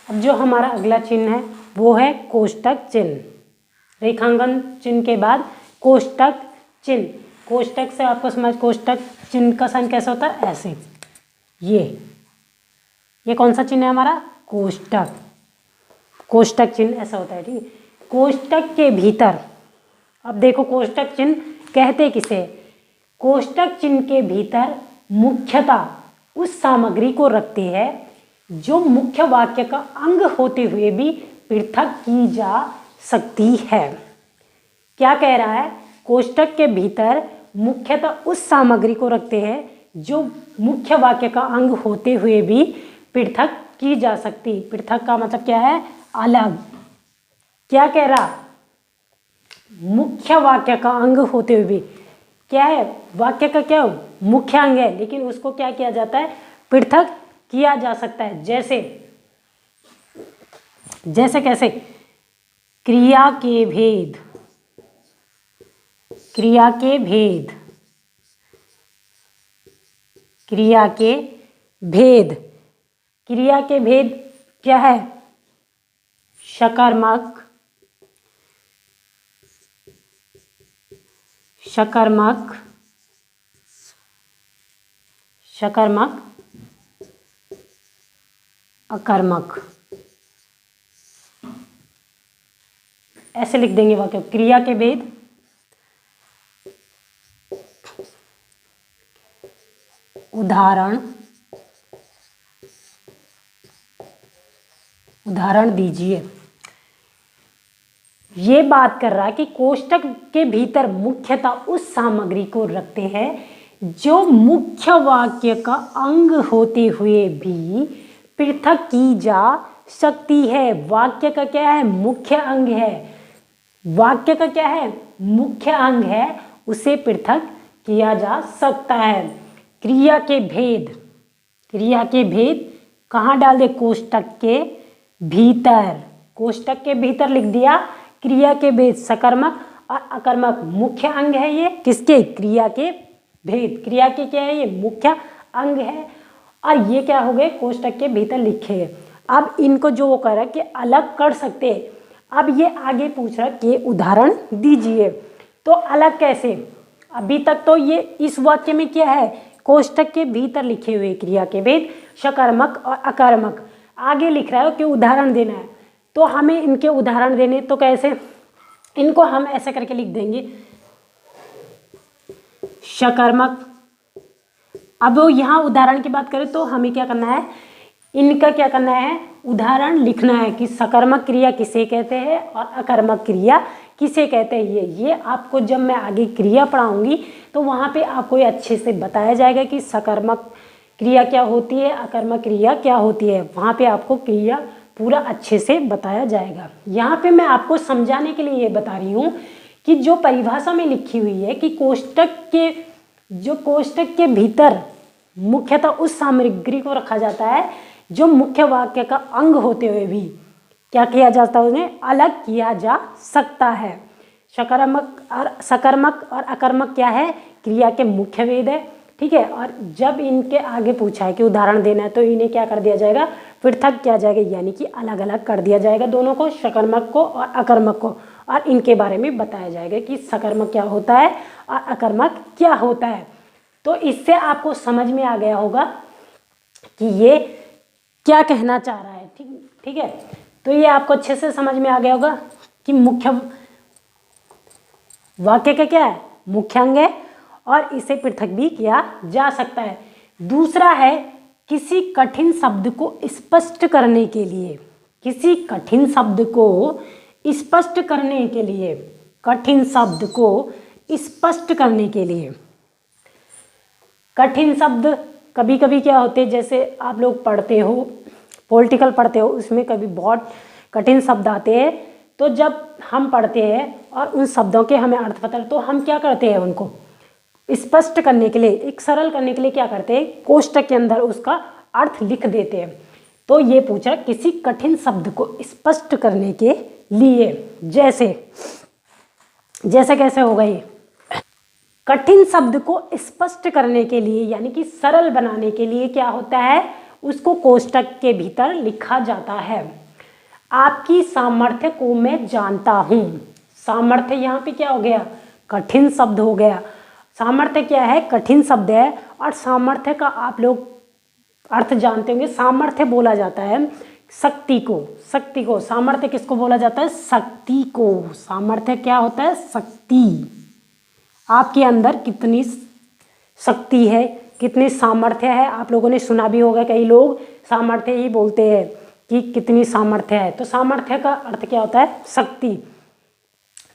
अब जो हमारा अगला चिन्ह है वो है कोष्टक चिन्ह। रेखांकन चिन्ह के बाद कोष्टक चिन्ह। कोष्टक से आपको समझ, कोष्टक चिन्ह का साइन कैसा होता है, ऐसे। ये कौन सा चिन्ह है हमारा, कोष्टक। कोष्टक चिन्ह ऐसा होता है, ठीक है। कोष्टक के भीतर, अब देखो कोष्टक चिन्ह कहते किसे, कोष्टक चिन्ह के भीतर मुख्यतः उस सामग्री को रखते हैं जो मुख्य वाक्य का अंग होते हुए भी पृथक की जा सकती है। क्या कह रहा है, कोष्टक के भीतर मुख्यतः उस सामग्री को रखते हैं जो मुख्य वाक्य का अंग होते हुए भी पृथक की जा सकती। पृथक का मतलब क्या है, अलग। क्या कह रहा, मुख्य वाक्य का अंग होते हुए भी, क्या है, वाक्य का क्या मुख्य अंग है, लेकिन उसको क्या किया जाता है, पृथक किया जा सकता है। जैसे जैसे कैसे, क्रिया के भेद, क्रिया के भेद, क्रिया के भेद, क्रिया के भेद क्या है, शकर्मक, शकर्मक, शकर्मक, अकर्मक, ऐसे लिख देंगे वाक्य। क्रिया के भेद, उदाहरण, उदाहरण दीजिए। ये बात कर रहा है कि कोष्टक के भीतर मुख्यतः उस सामग्री को रखते हैं जो मुख्य वाक्य का अंग होते हुए भी पृथक की जा सकती है। वाक्य का क्या है, मुख्य अंग है। वाक्य का क्या है, मुख्य अंग है, उसे पृथक किया जा सकता है। क्रिया के भेद, क्रिया के भेद कहाँ डाल दे, कोष्टक के भीतर। कोष्टक के भीतर लिख दिया। क्रिया के भेद सकर्मक और अकर्मक मुख्य अंग है ये किसके, क्रिया के भेद। क्रिया के क्या है, ये मुख्य अंग है और ये क्या हो गए, कोष्टक के भीतर लिखे। अब इनको जो वो कह रहा है कि अलग कर सकते हैं, अब ये आगे पूछ रहा है कि उदाहरण दीजिए। तो अलग कैसे, अभी तक तो ये इस वाक्य में क्या है, कोष्टक के भीतर लिखे हुए क्रिया के भेद सकर्मक और अकर्मक। आगे लिख रहा है कि उदाहरण देना है, तो हमें इनके उदाहरण देने, तो कैसे, इनको हम ऐसे करके लिख देंगे, सकर्मक। अब यहाँ उदाहरण की बात करें तो हमें क्या करना है, इनका क्या करना है, उदाहरण लिखना है कि सकर्मक क्रिया किसे कहते हैं और अकर्मक क्रिया किसे कहते हैं। ये आपको जब मैं आगे क्रिया पढ़ाऊंगी तो वहाँ पे आपको ये अच्छे से बताया जाएगा कि सकर्मक क्रिया क्या होती है, अकर्मक क्रिया क्या होती है। वहाँ पे आपको क्रिया पूरा अच्छे से बताया जाएगा। यहाँ पे मैं आपको समझाने के लिए ये बता रही हूँ कि जो परिभाषा में लिखी हुई है कि कोष्टक के भीतर मुख्यतः उस सामग्री को रखा जाता है जो मुख्य वाक्य का अंग होते हुए भी क्या किया जाता है, उन्हें अलग किया जा सकता है। सकर्मक और अकर्मक क्या है, क्रिया के मुख्य भेद है, ठीक है। और जब इनके आगे पूछा है कि उदाहरण देना है तो इन्हें क्या कर दिया जाएगा, पृथक किया जाएगा, यानी कि अलग अलग कर दिया जाएगा दोनों को, सकर्मक को और अकर्मक को। और इनके बारे में बताया जाएगा कि सकर्मक क्या होता है और अकर्मक क्या होता है। तो इससे आपको समझ में आ गया होगा कि ये क्या कहना चाह रहा है, ठीक है। तो ये आपको अच्छे से समझ में आ गया होगा कि मुख्य वाक्य का क्या है, मुख्य अंग है और इसे पृथक भी किया जा सकता है। दूसरा है किसी कठिन शब्द को स्पष्ट करने के लिए, किसी कठिन शब्द को स्पष्ट करने के लिए, कठिन शब्द को स्पष्ट करने के लिए। कठिन शब्द कभी कभी क्या होते हैं, जैसे आप लोग पढ़ते हो, पॉलिटिकल पढ़ते हो, उसमें कभी बहुत कठिन शब्द आते हैं। तो जब हम पढ़ते हैं और उन शब्दों के हमें अर्थ पता, तो हम क्या करते हैं, उनको स्पष्ट करने के लिए, एक सरल करने के लिए क्या करते हैं, कोष्टक के अंदर उसका अर्थ लिख देते हैं। तो ये पूछा किसी कठिन शब्द को स्पष्ट करने के लिए, जैसे कैसे होगा ये, कठिन शब्द को स्पष्ट करने के लिए यानी कि सरल बनाने के लिए क्या होता है, उसको कोष्टक के भीतर लिखा जाता है। आपकी सामर्थ्य को मैं जानता हूँ। सामर्थ्य यहाँ पे क्या हो गया, कठिन शब्द हो गया। सामर्थ्य क्या है, कठिन शब्द है। और सामर्थ्य का आप लोग अर्थ जानते होंगे। सामर्थ्य बोला जाता है शक्ति को, शक्ति को। सामर्थ्य किसको बोला जाता है, शक्ति को। सामर्थ्य क्या होता है, शक्ति। आपके अंदर कितनी शक्ति है, कितनी सामर्थ्य है। आप लोगों ने सुना भी होगा, कई लोग सामर्थ्य ही बोलते हैं कि कितनी सामर्थ्य है। तो सामर्थ्य का अर्थ क्या होता है, शक्ति।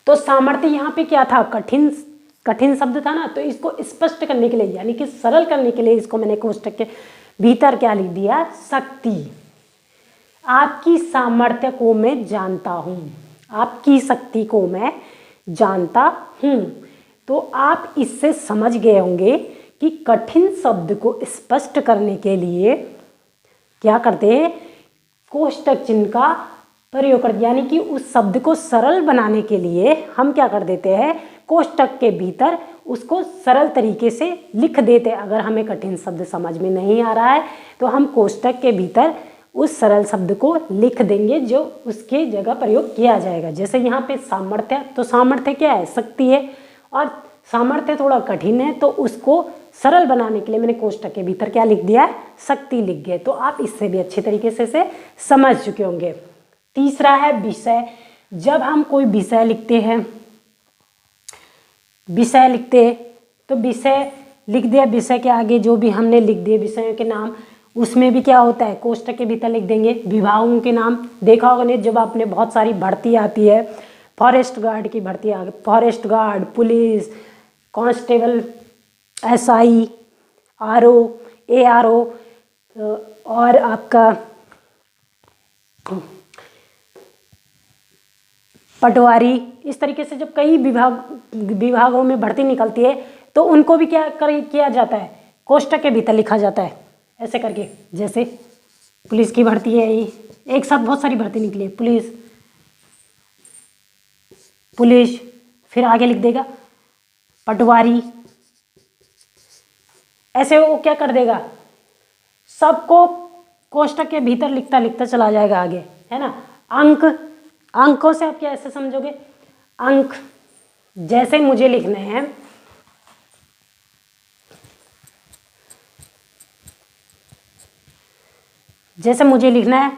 तो सामर्थ्य यहाँ पे क्या था, कठिन शब्द था ना, तो इसको स्पष्ट करने के लिए यानी कि सरल करने के लिए इसको मैंने कोष्टक के भीतर क्या लिख दिया, शक्ति। आपकी सामर्थ्य को मैं जानता हूँ, आपकी शक्ति को मैं जानता हूँ। तो आप इससे समझ गए होंगे कि कठिन शब्द को स्पष्ट करने के लिए क्या करते हैं, कोष्टक चिन्ह का प्रयोग करते, यानी कि उस शब्द को सरल बनाने के लिए हम क्या कर देते हैं, कोष्टक के भीतर उसको सरल तरीके से लिख देते हैं। अगर हमें कठिन शब्द समझ में नहीं आ रहा है तो हम कोष्टक के भीतर उस सरल शब्द को लिख देंगे जो उसके जगह प्रयोग किया जाएगा। जैसे यहाँ पे सामर्थ्य, तो सामर्थ्य क्या है, शक्ति है, और सामर्थ्य थोड़ा कठिन है, तो उसको सरल बनाने के लिए मैंने कोष्टक के भीतर क्या लिख दिया, शक्ति लिख गए। तो आप इससे भी अच्छे तरीके से समझ चुके होंगे। तीसरा है विषय। जब हम कोई विषय लिखते हैं, विषय लिखते हैं तो विषय लिख दिया, विषय के आगे जो भी हमने लिख दिए विषयों के नाम, उसमें भी क्या होता है, कोष्टक के भीतर लिख देंगे। विभागों के नाम देखा होगा नहीं, जब आपने बहुत सारी भर्ती आती है, फॉरेस्ट गार्ड की भर्ती आ गई, forest guard, police, constable, SI, RO, ARO, और आपका पटवारी, इस तरीके से जब कई विभागों में भर्ती निकलती है तो उनको भी किया जाता है, कोष्टक के भीतर लिखा जाता है ऐसे करके। जैसे पुलिस की भर्ती है, एक साथ बहुत सारी भर्ती निकली है, पुलिस, फिर आगे लिख देगा पटवारी, ऐसे वो क्या कर देगा, सबको कोष्टक के भीतर लिखता लिखता चला जाएगा आगे, है ना। अंकों से आप क्या ऐसे समझोगे, अंक जैसे मुझे लिखने हैं, जैसे मुझे लिखना है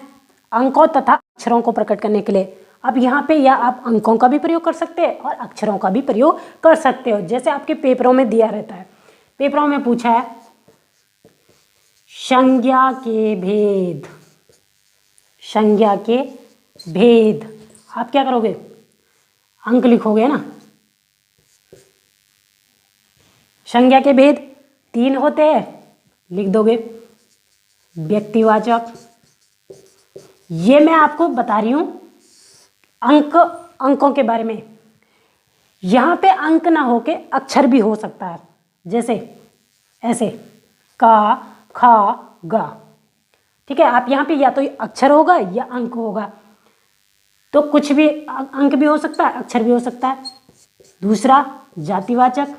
अंकों तथा अक्षरों को प्रकट करने के लिए। अब यहाँ पे या आप अंकों का भी प्रयोग कर सकते हैं और अक्षरों का भी प्रयोग कर सकते हो। जैसे आपके पेपरों में दिया रहता है, पेपरों में पूछा है संज्ञा के भेद, संज्ञा के भेद, आप क्या करोगे, अंक लिखोगे ना। संज्ञा के भेद 3 होते हैं, लिख दोगे। व्यक्तिवाचक, ये मैं आपको बता रही हूं अंकों के बारे में। यहां पे अंक ना होके अक्षर भी हो सकता है, जैसे ऐसे का, खा, गा, ठीक है। आप यहाँ पे या तो अक्षर होगा या अंक होगा, तो कुछ भी अंक भी हो सकता है, अक्षर भी हो सकता है। दूसरा जातिवाचक,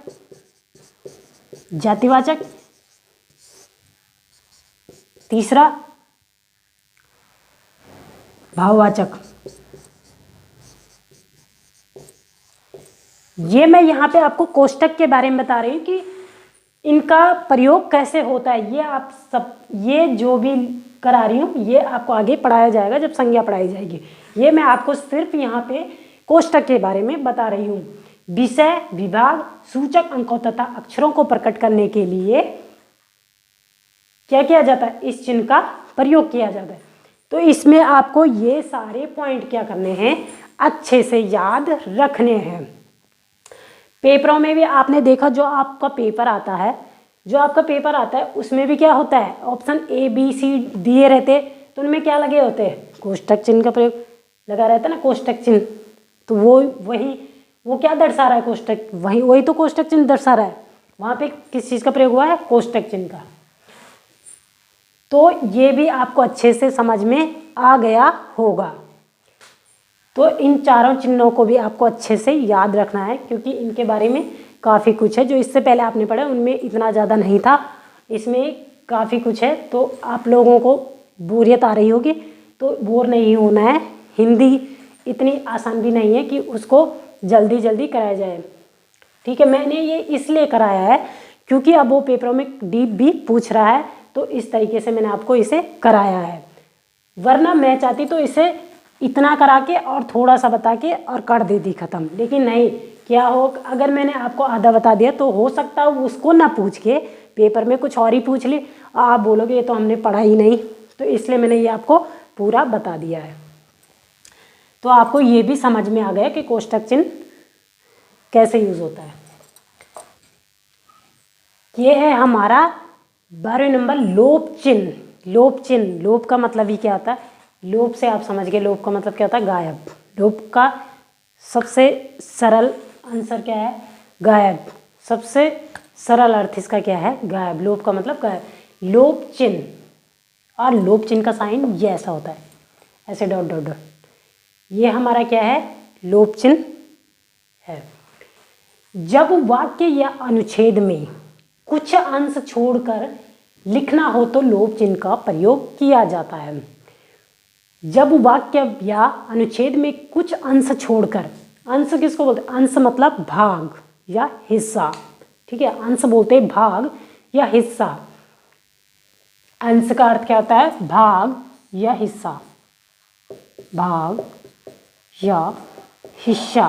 जातिवाचक। तीसरा भाववाचक। ये मैं यहाँ पे आपको कोष्टक के बारे में बता रही हूँ कि इनका प्रयोग कैसे होता है। ये आप सब, ये जो भी करा रही हूँ ये आपको आगे पढ़ाया जाएगा जब संज्ञा पढ़ाई जाएगी। ये मैं आपको सिर्फ यहाँ पे कोष्टक के बारे में बता रही हूँ। विषय, विभाग, सूचक अंकों तथा अक्षरों को प्रकट करने के लिए क्या किया जाता है, इस चिन्ह का प्रयोग किया जाता है। तो इसमें आपको ये सारे पॉइंट क्या करने हैं, अच्छे से याद रखने हैं। पेपरों में भी आपने देखा, जो आपका पेपर आता है, उसमें भी क्या होता है, ऑप्शन A B C दिए रहते, तो उनमें क्या लगे होते हैं, कोष्टक चिन्ह का प्रयोग लगा रहता है ना, कोष्टक चिन्ह। तो वो क्या दर्शा रहा है, कोष्टक, वही तो कोष्टक चिन्ह दर्शा रहा है। वहाँ पे किस चीज़ का प्रयोग हुआ है, कोष्टक चिन्ह का। तो ये भी आपको अच्छे से समझ में आ गया होगा। तो इन चारों चिन्हों को भी आपको अच्छे से याद रखना है, क्योंकि इनके बारे में काफ़ी कुछ है जो इससे पहले आपने पढ़ा, उनमें इतना ज़्यादा नहीं था। इसमें काफ़ी कुछ है, तो आप लोगों को बोरियत आ रही होगी, तो बोर नहीं होना है। हिंदी इतनी आसान भी नहीं है कि उसको जल्दी जल्दी कराया जाए, ठीक है। मैंने ये इसलिए कराया है क्योंकि अब वो पेपरों में डीप भी पूछ रहा है, तो इस तरीके से मैंने आपको इसे कराया है। वरना मैं चाहती तो इसे इतना करा के और थोड़ा सा बता के और कर देती ख़त्म, लेकिन नहीं, क्या हो, अगर मैंने आपको आधा बता दिया तो हो सकता है उसको ना पूछ के पेपर में कुछ और ही पूछ ली, आप बोलोगे ये तो हमने पढ़ा ही नहीं, तो इसलिए मैंने ये आपको पूरा बता दिया है। तो आपको ये भी समझ में आ गया कि कोष्टक चिन्ह कैसे यूज होता है। ये है हमारा 12 नंबर लोप चिन्ह। लोप चिन्ह, लोप का मतलब ही क्या होता है, लोप से आप समझ गए, लोप का मतलब क्या होता है, गायब। लोप का सबसे सरल आंसर क्या है, गायब। सबसे सरल अर्थ इसका क्या है, गायब। लोप का मतलब गायब। लोप चिन्ह, और लोप चिन्ह का साइन ये ऐसा होता है, ऐसे डॉट डॉट डॉट, ये हमारा क्या है, लोप चिन्ह है। जब वाक्य या अनुच्छेद में कुछ अंश छोड़कर लिखना हो तो लोप चिन्ह का प्रयोग किया जाता है। जब वाक्य या अनुच्छेद में कुछ अंश छोड़कर, अंश किसको बोलते हैं, अंश मतलब भाग या हिस्सा, ठीक है, अंश बोलते हैं भाग या हिस्सा। अंश का अर्थ क्या होता है, भाग या हिस्सा, भाग या हिस्सा,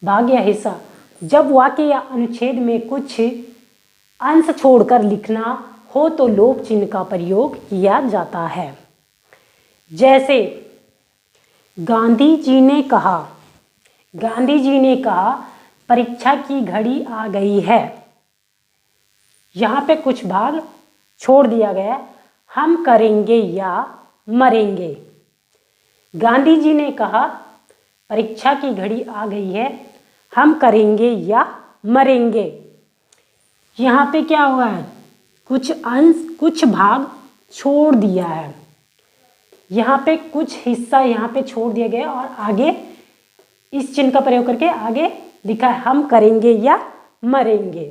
भाग या हिस्सा। जब वाक्य या अनुच्छेद में कुछ अंश छोड़कर लिखना हो तो लोप चिन्ह का प्रयोग किया जाता है। जैसे गांधी जी ने कहा, गांधी जी ने कहा परीक्षा की घड़ी आ गई है। यहाँ पे कुछ भाग छोड़ दिया गया, हम करेंगे या मरेंगे। गांधी जी ने कहा परीक्षा की घड़ी आ गई है, हम करेंगे या मरेंगे। यहाँ पे क्या हुआ है, कुछ अंश, कुछ भाग छोड़ दिया है, यहाँ पे कुछ हिस्सा यहाँ पे छोड़ दिया गया और आगे इस चिन्ह का प्रयोग करके आगे लिखा है हम करेंगे या मरेंगे।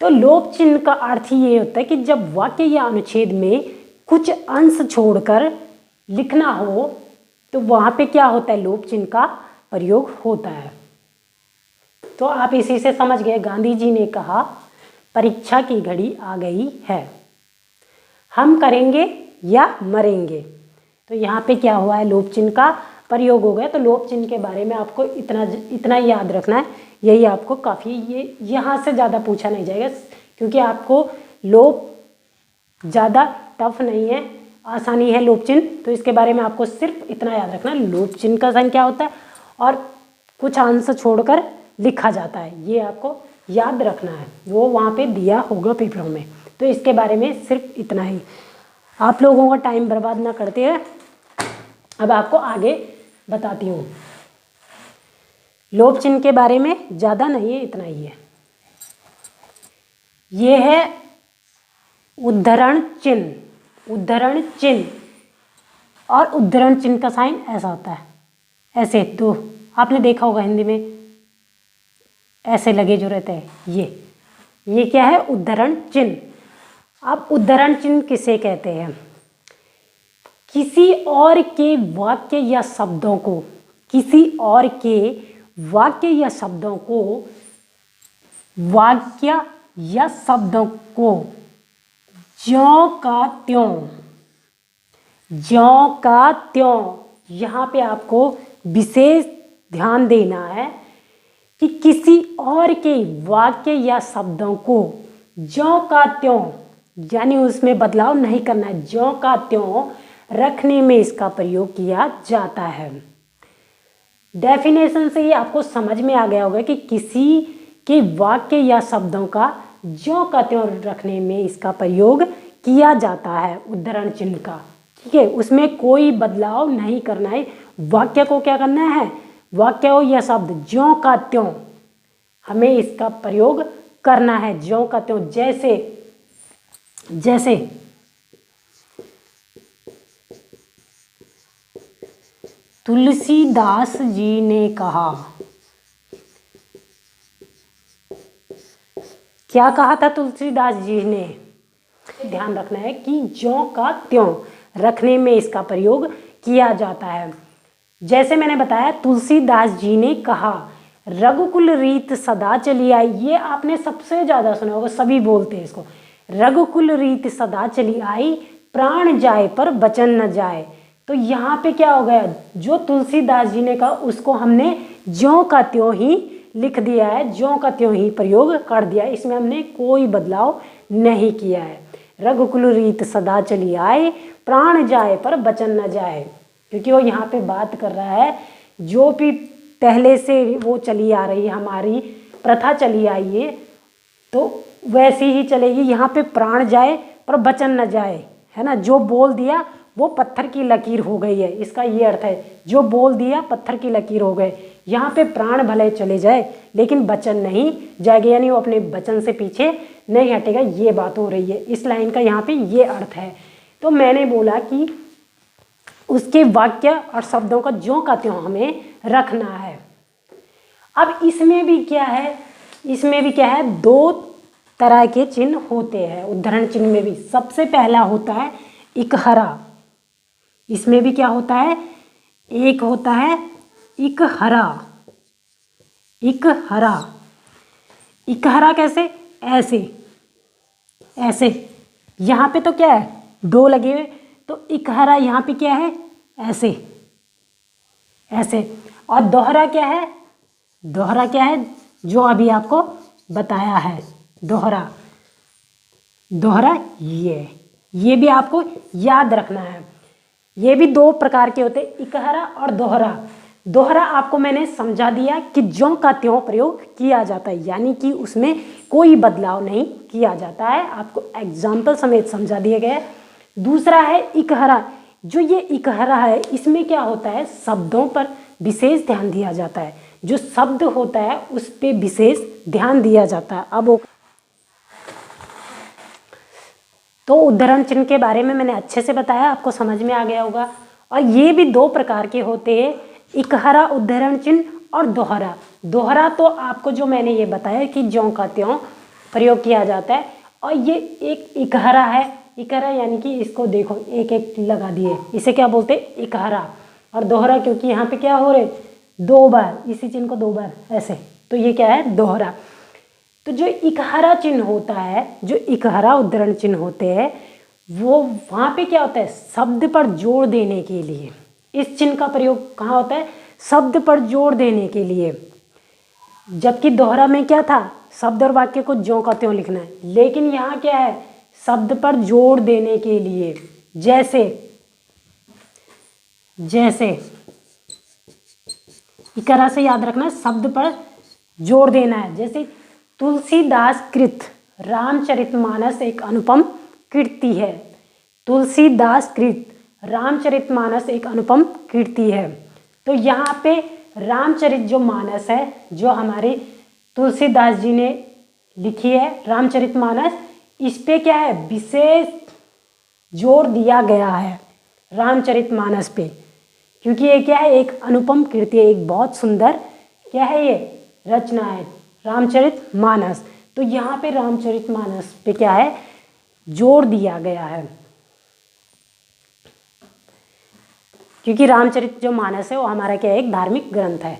तो लोप चिन्ह का अर्थ ही ये होता है कि जब वाक्य या अनुच्छेद में कुछ अंश छोड़कर लिखना हो तो वहां पे क्या होता है, लोप चिन्ह का प्रयोग होता है। तो आप इसी से समझ गए, गांधी जी ने कहा परीक्षा की घड़ी आ गई है, हम करेंगे या मरेंगे। तो यहाँ पे क्या हुआ है, लोप चिन्ह का प्रयोग हो गया। तो लोप चिन्ह के बारे में आपको इतना याद रखना है, यही आपको काफ़ी, ये यहाँ से ज़्यादा पूछा नहीं जाएगा क्योंकि आपको लोप ज़्यादा टफ नहीं है, आसानी है लोप चिन्ह। तो इसके बारे में आपको सिर्फ इतना याद रखना, लोप चिन्ह का साइन क्या होता है और कुछ अंश छोड़कर लिखा जाता है, ये आपको याद रखना है, वो वहाँ पे दिया होगा पेपरों में। तो इसके बारे में सिर्फ इतना ही, आप लोगों का टाइम बर्बाद ना करते हैं। अब आपको आगे बताती हूँ, लोप चिन्ह के बारे में ज़्यादा नहीं है, इतना ही है। ये है उद्धरण चिन्ह। उद्धरण चिन्ह और उद्धरण चिन्ह का साइन ऐसा होता है, ऐसे, तो आपने देखा होगा हिंदी में ऐसे लगे जो रहते हैं, ये क्या है, उद्धरण चिन्ह। अब उद्धरण चिन्ह किसे कहते हैं, किसी और के वाक्य या शब्दों को, किसी और के वाक्य या शब्दों को, वाक्य या शब्दों को ज्यों का त्यों, ज्यों का त्यों, यहाँ पे आपको विशेष ध्यान देना है कि किसी और के वाक्य या शब्दों को ज्यों का त्यों, यानी उसमें बदलाव नहीं करना है, ज्यों का त्यों रखने में इसका प्रयोग किया जाता है। डेफिनेशन से ही आपको समझ में आ गया होगा कि किसी के वाक्य या शब्दों का ज्यों का त्यों रखने में इसका प्रयोग किया जाता है उद्धरण चिन्ह का, ठीक है। उसमें कोई बदलाव नहीं करना है, वाक्य को क्या करना है, वाक्य हो या शब्द ज्यों का त्यों हमें इसका प्रयोग करना है, ज्यों का त्यों। जैसे जैसे तुलसीदास जी ने कहा, क्या कहा था तुलसीदास जी ने? ध्यान रखना है कि ज्यों का त्यों रखने में इसका प्रयोग किया जाता है। जैसे मैंने बताया, तुलसीदास जी ने कहा रघुकुल रीत सदा चली आई। ये आपने सबसे ज़्यादा सुना होगा, सभी बोलते हैं इसको। रघुकुल रीत सदा चली आई, प्राण जाए पर वचन न जाए। तो यहाँ पे क्या हो गया, जो तुलसीदास जी ने कहा उसको हमने ज्यों का त्यों ही लिख दिया है, ज्यों का त्यों ही प्रयोग कर दिया। इसमें हमने कोई बदलाव नहीं किया है। रघुकुल रीत सदा चली आए, प्राण जाए पर वचन न जाए, क्योंकि वो यहाँ पे बात कर रहा है जो भी पहले से वो चली आ रही है, हमारी प्रथा चली आई है, तो वैसी ही चलेगी। यहाँ पे प्राण जाए पर वचन न जाए, है ना। जो बोल दिया वो पत्थर की लकीर हो गई है, इसका ये अर्थ है। जो बोल दिया पत्थर की लकीर हो गए। यहाँ पे प्राण भले चले जाए लेकिन वचन नहीं जाएगा, यानी वो अपने वचन से पीछे नहीं हटेगा, ये बात हो रही है। इस लाइन का यहाँ पे ये अर्थ है। तो मैंने बोला कि उसके वाक्य और शब्दों का ज्यों का त्यों हमें रखना है। अब इसमें भी क्या है, इसमें भी क्या है, दो तरह के चिन्ह होते हैं उद्धरण चिन्ह में भी। सबसे पहला होता है इकहरा। इसमें भी क्या होता है, एक होता है इकहरा। इकहरा, इकहरा कैसे, ऐसे ऐसे। यहाँ पे तो क्या है, दो लगे हुए, तो इकहरा यहाँ पे क्या है, ऐसे ऐसे। और दोहरा क्या है, दोहरा क्या है, जो अभी आपको बताया है, दोहरा। दोहरा ये भी आपको याद रखना है। ये भी दो प्रकार के होते हैं, इकहरा और दोहरा। दोहरा आपको मैंने समझा दिया कि ज्यों का त्यों प्रयोग किया जाता है, यानी कि उसमें कोई बदलाव नहीं किया जाता है। आपको एग्जाम्पल समेत समझा दिया गया है। दूसरा है इकहरा। जो ये इकहरा है, इसमें क्या होता है, शब्दों पर विशेष ध्यान दिया जाता है। जो शब्द होता है उस पर विशेष ध्यान दिया जाता है। अब तो उद्धरण चिन्ह के बारे में मैंने अच्छे से बताया, आपको समझ में आ गया होगा। और ये भी दो प्रकार के होते हैं, इकहरा उद्धरण चिन्ह और दोहरा। दोहरा तो आपको जो मैंने ये बताया कि ज्यों का त्यों प्रयोग किया जाता है। और ये एक इकहरा है, इकहरा यानी कि इसको देखो एक एक लगा दिए, इसे क्या बोलते हैं, इकहरा। और दोहरा क्योंकि यहाँ पे क्या हो रहे, दो बार इसी चिन्ह को दो बार ऐसे, तो ये क्या है, दोहरा। तो जो इकहरा चिन्ह होता है, जो इकहरा उद्धरण चिन्ह होते हैं, वो वहाँ पे क्या होता है, शब्द पर जोर देने के लिए। इस चिन्ह का प्रयोग कहाँ होता है, शब्द पर जोर देने के लिए। जबकि दोहरा में क्या था, शब्द और वाक्य को ज्यों का त्यों लिखना है, लेकिन यहाँ क्या है, शब्द पर जोर देने के लिए। जैसे जैसे इकहरा से याद रखना, शब्द पर जोर देना है। जैसे तुलसीदास कृत रामचरितमानस एक अनुपम कीर्ति है। तुलसीदास कृत रामचरितमानस एक अनुपम कीर्ति है। तो यहाँ पे रामचरित जो मानस है, जो हमारे तुलसीदास जी ने लिखी है रामचरितमानस, इस पे क्या है, विशेष जोर दिया गया है रामचरितमानस पे, क्योंकि ये क्या है, एक अनुपम कृति है, एक बहुत सुंदर क्या है, ये रचना है रामचरितमानस। तो यहाँ पे रामचरितमानस पे क्या है, जोर दिया गया है, क्योंकि रामचरित जो मानस है वो हमारा क्या है, एक धार्मिक ग्रंथ है।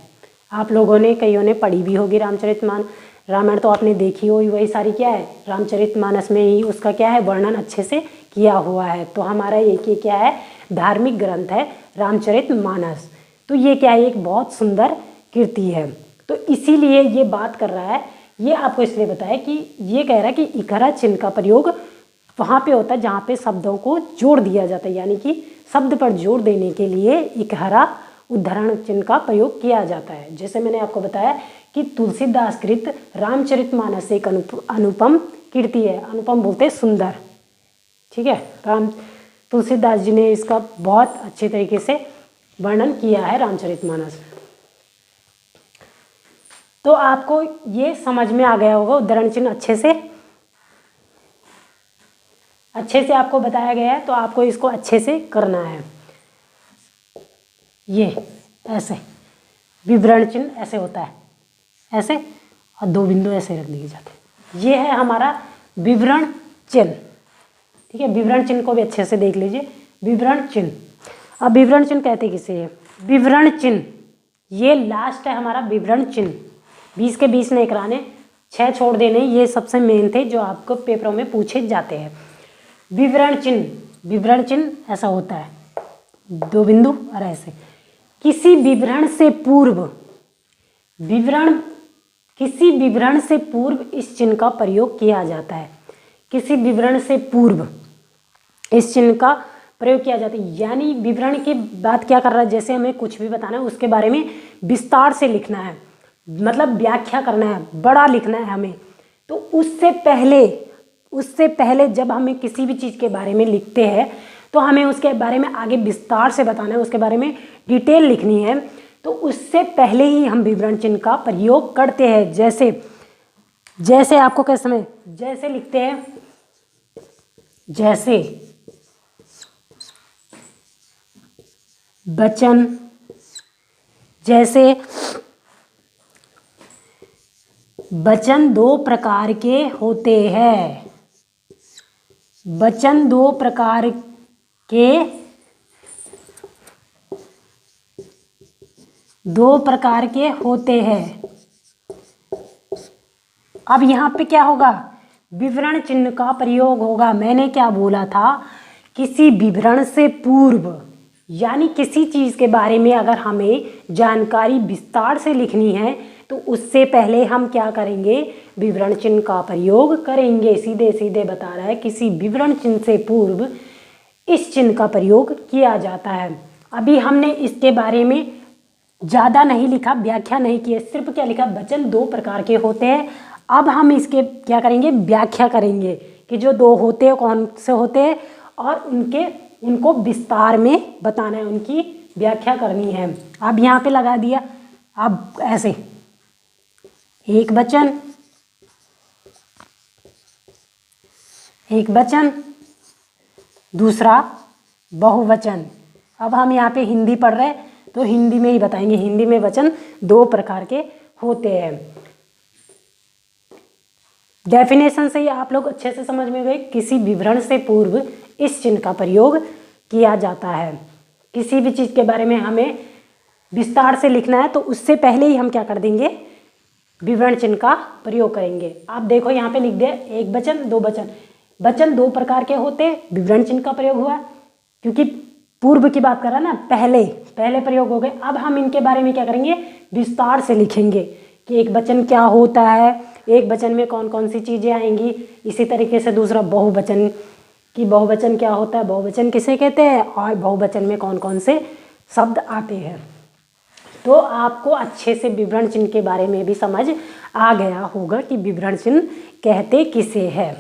आप लोगों ने, कईयों ने पढ़ी भी होगी रामचरितमानस। रामायण तो आपने देखी होगी, वही सारी क्या है, रामचरितमानस में ही उसका क्या है, वर्णन अच्छे से किया हुआ है। तो हमारा ये क्या है, धार्मिक ग्रंथ है रामचरितमानस। तो ये क्या है, एक बहुत सुंदर कीर्ति है। तो इसीलिए ये बात कर रहा है, ये आपको इसलिए बताया कि ये कह रहा है कि इकहरा चिन्ह का प्रयोग वहाँ पे होता है जहाँ पे शब्दों को जोड़ दिया जाता है, यानी कि शब्द पर जोर देने के लिए इकहरा उद्धरण चिन्ह का प्रयोग किया जाता है। जैसे मैंने आपको बताया कि तुलसीदास कृत रामचरितमानस एक अनुपम कीर्ति है। अनुपम बोलते सुंदर, ठीक है। तुलसीदास जी ने इसका बहुत अच्छे तरीके से वर्णन किया है रामचरितमानस। तो आपको ये समझ में आ गया होगा, उद्धरण चिन्ह अच्छे से आपको बताया गया है। तो आपको इसको अच्छे से करना है। ये ऐसे विवरण चिन्ह ऐसे होता है, ऐसे, और दो बिंदु ऐसे रख दिए जाते हैं, ये है हमारा विवरण चिन्ह। ठीक है, विवरण चिन्ह को भी अच्छे से देख लीजिए, विवरण चिन्ह। अब विवरण चिन्ह कहते किसे है? विवरण चिन्ह, ये लास्ट है हमारा विवरण चिन्ह। 20 के 20 नहीं कराने, 6 छोड़ देने, ये सबसे मेन थे जो आपको पेपरों में पूछे जाते हैं। विवरण चिन्ह, विवरण चिन्ह ऐसा होता है, 2 बिंदु और ऐसे। किसी विवरण से पूर्व, विवरण, किसी विवरण से पूर्व इस चिन्ह का प्रयोग किया जाता है। किसी विवरण से पूर्व इस चिन्ह का प्रयोग किया जाता है, यानी विवरण की बात क्या कर रहा है? जैसे हमें कुछ भी बताना है, उसके बारे में विस्तार से लिखना है, मतलब व्याख्या करना है, बड़ा लिखना है हमें, तो उससे पहले जब हमें किसी भी चीज़ के बारे में लिखते हैं तो हमें उसके बारे में आगे विस्तार से बताना है, उसके बारे में डिटेल लिखनी है, तो उससे पहले ही हम विवरण चिन्ह का प्रयोग करते हैं। जैसे आपको कैसे में जैसे लिखते हैं, जैसे वचन, जैसे वचन 2 प्रकार के होते हैं, वचन 2 प्रकार के, 2 प्रकार के होते हैं। अब यहाँ पे क्या होगा? विवरण चिन्ह का प्रयोग होगा। मैंने क्या बोला था? किसी विवरण से पूर्व, यानी किसी चीज़ के बारे में अगर हमें जानकारी विस्तार से लिखनी है तो उससे पहले हम क्या करेंगे? विवरण चिन्ह का प्रयोग करेंगे। सीधे सीधे बता रहा है, किसी विवरण चिन्ह से पूर्व इस चिन्ह का प्रयोग किया जाता है। अभी हमने इसके बारे में ज़्यादा नहीं लिखा, व्याख्या नहीं की है, सिर्फ क्या लिखा? वचन 2 प्रकार के होते हैं। अब हम इसके क्या करेंगे? व्याख्या करेंगे कि जो 2 होते हैं कौन से होते हैं, और उनको विस्तार में बताना है, उनकी व्याख्या करनी है। अब यहाँ पे लगा दिया। अब ऐसे एक वचन, एक वचन, दूसरा बहुवचन। अब हम यहाँ पे हिंदी पढ़ रहे हैं तो हिंदी में ही बताएंगे। हिंदी में वचन 2 प्रकार के होते हैं। डेफिनेशन से ही आप लोग अच्छे से समझ में गए। किसी विवरण से पूर्व इस चिन्ह का प्रयोग किया जाता है। किसी भी चीज़ के बारे में हमें विस्तार से लिखना है तो उससे पहले ही हम क्या कर देंगे? विवरण चिन्ह का प्रयोग करेंगे। आप देखो यहाँ पे लिख दिया, एक वचन 2 वचन। वचन 2 प्रकार के होते हैं, विवरण चिन्ह का प्रयोग हुआ क्योंकि पूर्व की बात कर रहा है ना, पहले प्रयोग हो गए। अब हम इनके बारे में क्या करेंगे? विस्तार से लिखेंगे कि एक वचन क्या होता है, एक वचन में कौन कौन सी चीज़ें आएंगी। इसी तरीके से दूसरा बहुवचन, कि बहुवचन क्या होता है, बहुवचन किसे कहते हैं, और बहुवचन में कौन कौन से शब्द आते हैं। तो आपको अच्छे से विवरण चिन्ह के बारे में भी समझ आ गया होगा कि विवरण चिन्ह कहते किसे है।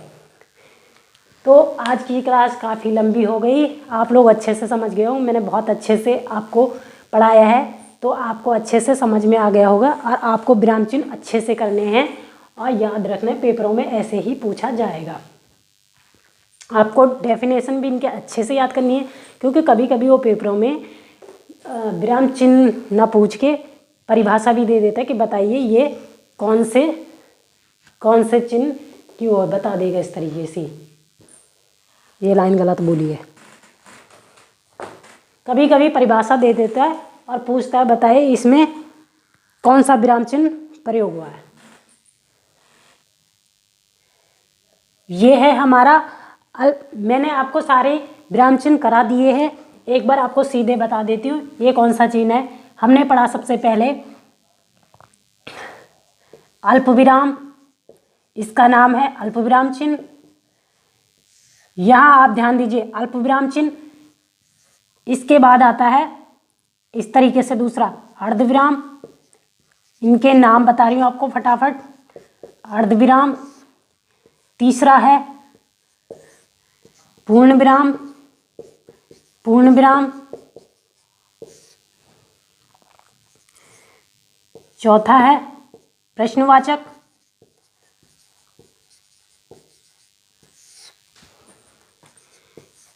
तो आज की क्लास काफ़ी लंबी हो गई, आप लोग अच्छे से समझ गए हो। मैंने बहुत अच्छे से आपको पढ़ाया है तो आपको अच्छे से समझ में आ गया होगा। और आपको विराम चिन्ह अच्छे से करने हैं और याद रखना है, पेपरों में ऐसे ही पूछा जाएगा। आपको डेफिनेशन भी इनके अच्छे से याद करनी है क्योंकि कभी कभी वो पेपरों में विराम चिन्ह ना पूछ के परिभाषा भी दे देता है कि बताइए ये कौन से चिन्ह क्यों, बता देगा इस तरीके से। ये लाइन गलत बोली है। कभी कभी परिभाषा दे देता है और पूछता है बताइए इसमें कौन सा विराम चिन्ह प्रयोग हुआ है। ये है हमारा मैंने आपको सारे विराम चिन्ह करा दिए हैं। एक बार आपको सीधे बता देती हूँ ये कौन सा चिन्ह है। हमने पढ़ा सबसे पहले अल्पविराम, इसका नाम है अल्पविराम चिन्ह। यहाँ आप ध्यान दीजिए, अल्पविराम चिन्ह, इसके बाद आता है इस तरीके से दूसरा अर्धविराम। इनके नाम बता रही हूँ आपको फटाफट। अर्धविराम, तीसरा है पूर्ण विराम, पूर्ण विराम, चौथा है प्रश्नवाचक,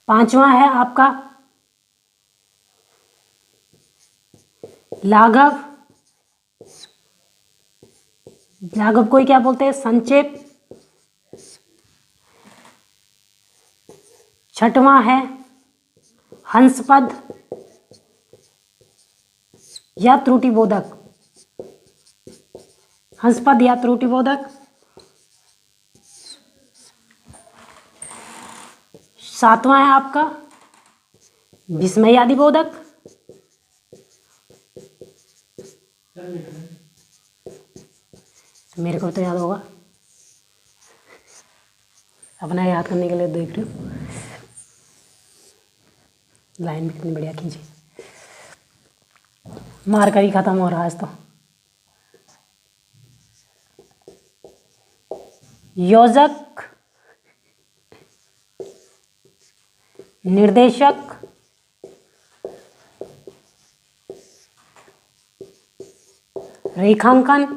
पांचवा है आपका लाघव। लाघव को क्या बोलते हैं? संक्षेप। छठवां है हंसपद या त्रुटिबोधक, हंसपद या त्रुटिबोधक। सातवां है आपका विस्मयादिबोधक। मेरे को तो याद होगा, अपना याद करने के लिए देख रही हूँ। लाइन भी कितनी बढ़िया खींची, मार्कर ही खत्म हो रहा है आज तो। योजक, निर्देशक, रेखांकन,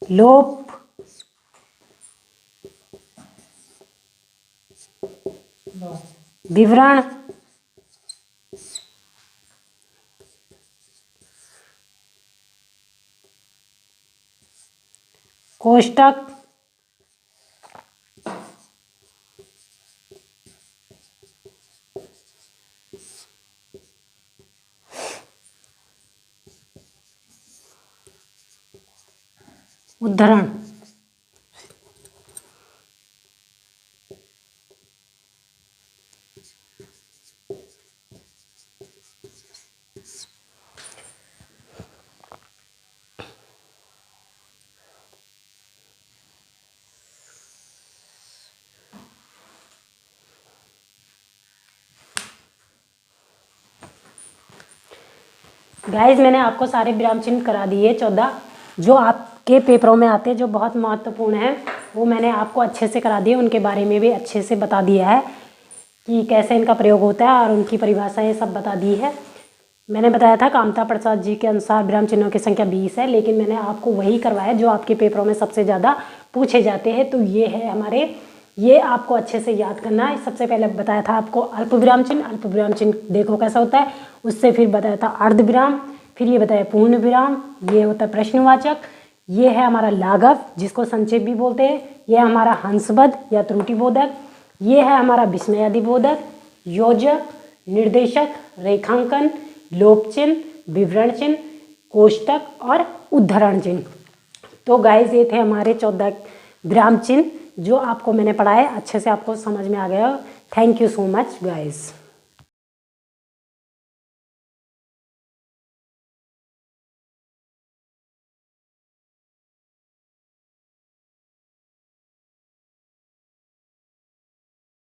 लोप, विवरण, कोष्टक, उद्धरण। गाइस मैंने आपको सारे विराम चिन्ह करा दिए 14 जो आपके पेपरों में आते हैं, जो बहुत महत्वपूर्ण है, वो मैंने आपको अच्छे से करा दिए। उनके बारे में भी अच्छे से बता दिया है कि कैसे इनका प्रयोग होता है और उनकी परिभाषाएं सब बता दी है। मैंने बताया था कामता प्रसाद जी के अनुसार विराम चिन्हों की संख्या 20 है, लेकिन मैंने आपको वही करवाया जो आपके पेपरों में सबसे ज़्यादा पूछे जाते हैं। तो ये है हमारे, ये आपको अच्छे से याद करना है। सबसे पहले बताया था आपको अल्प विराम चिन्ह देखो कैसा होता है। उससे फिर बताया था अर्ध विराम, फिर ये बताया पूर्ण विराम, ये होता है प्रश्नवाचक, ये है हमारा लाघव जिसको संक्षेप भी बोलते हैं, ये हमारा हंसबद्ध या त्रुटिबोधक, ये है हमारा विस्मयादिबोधक, योजक, निर्देशक, रेखांकन, लोप चिन्ह, विवरण चिन्ह, कोष्टक और उद्धरण चिन्ह। तो गाइस ये थे हमारे 14 विराम चिन्ह जो आपको मैंने पढ़ाए, अच्छे से आपको समझ में आ गया। Thank you so much guys.